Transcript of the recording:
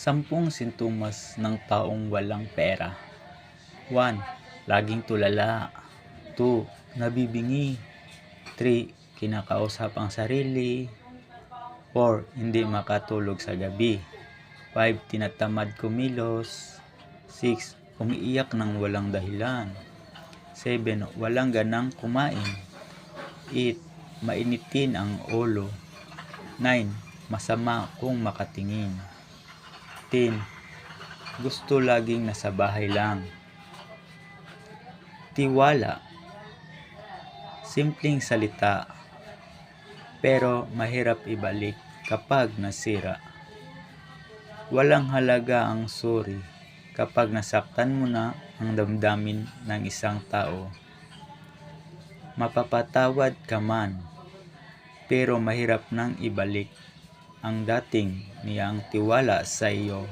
10 sintomas ng taong walang pera. 1. Laging tulala. 2. Nabibingi. 3. Kinakausap ang sarili. 4. Hindi makatulog sa gabi. 5. Tinatamad kumilos. 6. Umiiyak ng walang dahilan. 7. Walang ganang kumain. 8. Mainitin ang ulo. 9. Masama kung makatingin. 10. Gusto laging nasa bahay lang. Tiwala. Simpleng salita, pero mahirap ibalik kapag nasira. Walang halaga ang sorry kapag nasaktan mo na ang damdamin ng isang tao. Mapapatawad ka man, pero mahirap nang ibalik ang dating niyang tiwala sa iyo.